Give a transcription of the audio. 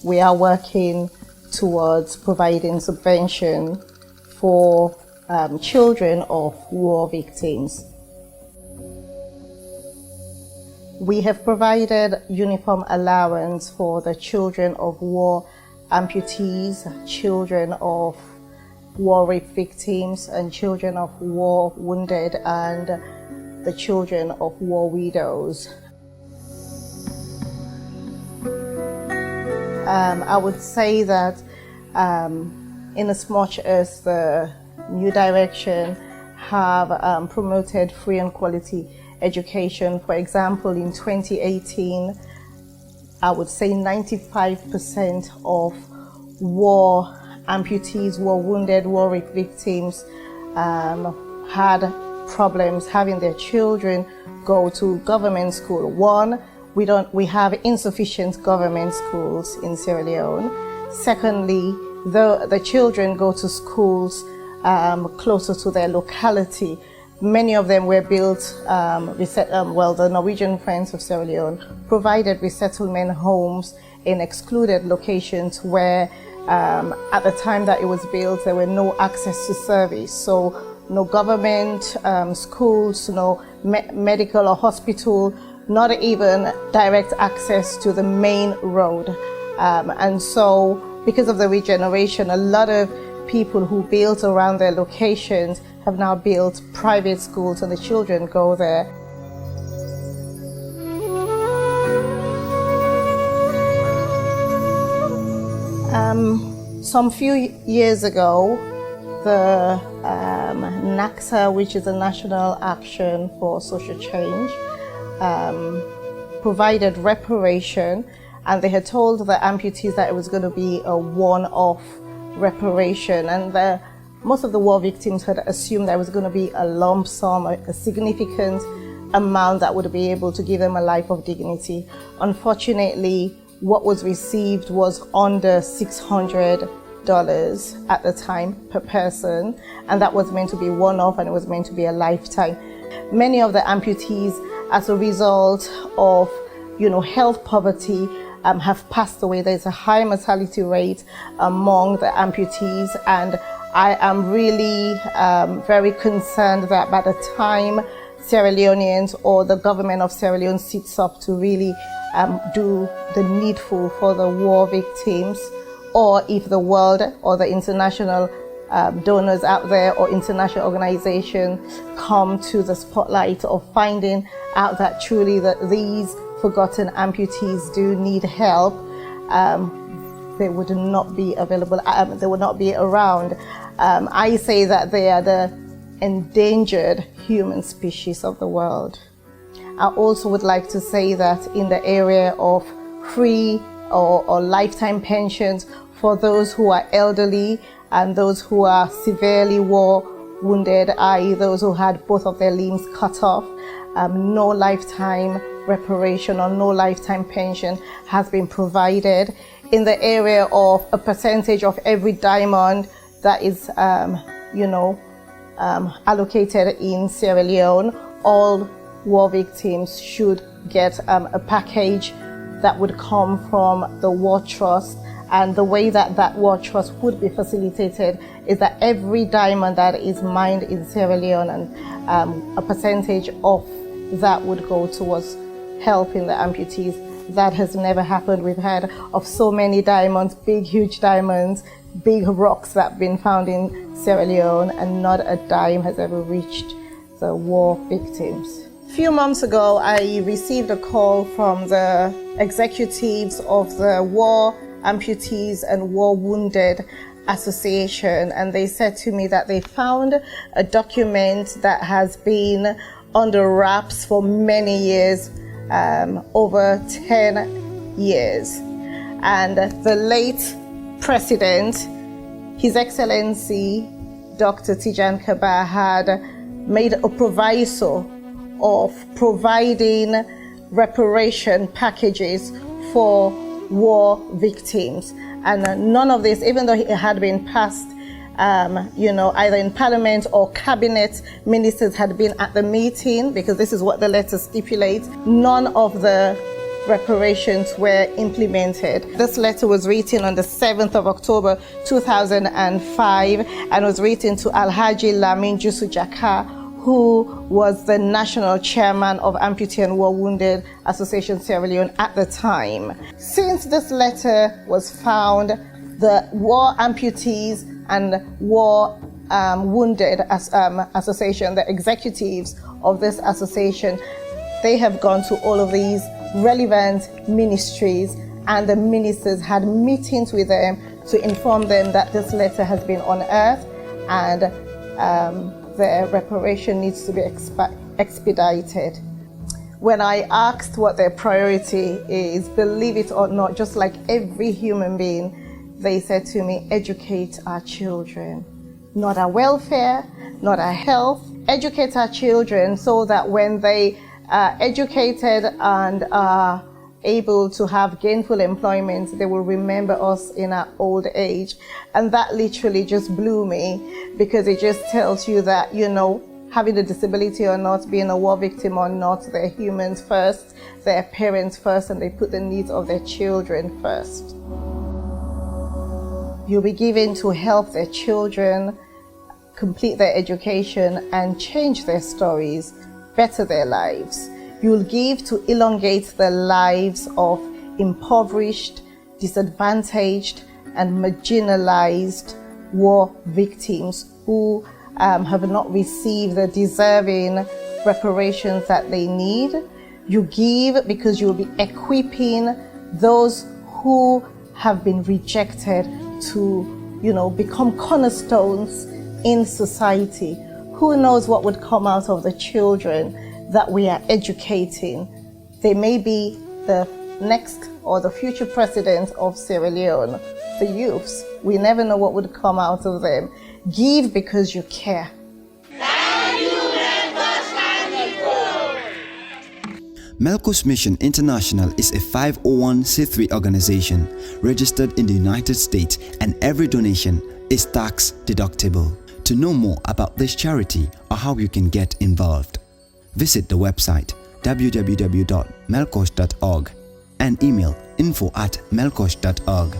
we are working towards providing subvention for children of war victims. We have provided uniform allowance for the children of war amputees, children of war rape victims, and children of war wounded, and the children of war widows. I would say that in as much as the New Direction have promoted free and quality education, for example, in 2018, I would say 95% of war amputees, war wounded, war rape victims had problems having their children go to government school. One, we have insufficient government schools in Sierra Leone. Secondly, the children go to schools closer to their locality. Many of them were built, the Norwegian Friends of Sierra Leone provided resettlement homes in excluded locations where at the time that it was built, there were no access to service. So no government schools, no medical or hospital, not even direct access to the main road. And so because of the regeneration, a lot of people who built around their locations have now built private schools, and the children go there. Some few years ago, the NACSA, which is a National Action for Social Change, provided reparation, and they had told the amputees that it was going to be a one-off reparation, and most of the war victims had assumed there was going to be a lump sum, a significant amount that would be able to give them a life of dignity. Unfortunately, what was received was under $600 at the time per person, and that was meant to be one-off, and it was meant to be a lifetime. Many of the amputees, as a result of health poverty, have passed away. There's a high mortality rate among the amputees, and I am really very concerned that by the time Sierra Leoneans or the government of Sierra Leone sits up to really do the needful for the war victims, or if the world or the international donors out there or international organizations come to the spotlight of finding out that truly that these forgotten amputees do need help, they would not be available, they would not be around. I say that they are the endangered human species of the world. I also would like to say that in the area of free or lifetime pensions for those who are elderly and those who are severely war wounded, i.e. those who had both of their limbs cut off, no lifetime reparation or no lifetime pension has been provided. In the area of a percentage of every diamond that is allocated in Sierra Leone, all war victims should get a package that would come from the War Trust. And the way that War Trust would be facilitated is that every diamond that is mined in Sierra Leone, and a percentage of that would go towards helping the amputees. That has never happened. We've heard of so many diamonds, big, huge diamonds, big rocks that have been found in Sierra Leone, and not a dime has ever reached the war victims. A few months ago, I received a call from the executives of the War Amputees and War Wounded Association, and they said to me that they found a document that has been under wraps for many years, over 10 years. And the late President, His Excellency Dr. Tijan Kaba, had made a proviso of providing reparation packages for war victims. And none of this, even though it had been passed, either in Parliament or Cabinet ministers had been at the meeting, because this is what the letter stipulates, none of the reparations were implemented. This letter was written on the 7th of October 2005 and was written to Alhaji Lamin Jusu Jaka, who was the national chairman of Amputee and War Wounded Association Sierra Leone at the time. Since this letter was found, the War Amputees and War Wounded Association, the executives of this association, they have gone to all of these relevant ministries, and the ministers had meetings with them to inform them that this letter has been unearthed and the reparation needs to be expedited. When I asked what their priority is, believe it or not, just like every human being, they said to me, educate our children. Not our welfare, not our health. Educate our children so that when they are educated and are able to have gainful employment, they will remember us in our old age. And that literally just blew me, because it just tells you that, you know, having a disability or not, being a war victim or not, they're humans first, they're parents first, and they put the needs of their children first. You'll be given to help their children complete their education and change their stories, better their lives. You'll give to elongate the lives of impoverished, disadvantaged, and marginalized war victims who have not received the deserving reparations that they need. You give because you will be equipping those who have been rejected to, you know, become cornerstones in society. Who knows what would come out of the children that we are educating? They may be the next or the future president of Sierra Leone. The youths, we never know what would come out of them. Give because you care. Melqosh Mission International is a 501c3 organization registered in the United States, and every donation is tax deductible. To know more about this charity or how you can get involved, visit the website www.melqosh.org and email info@melqosh.org.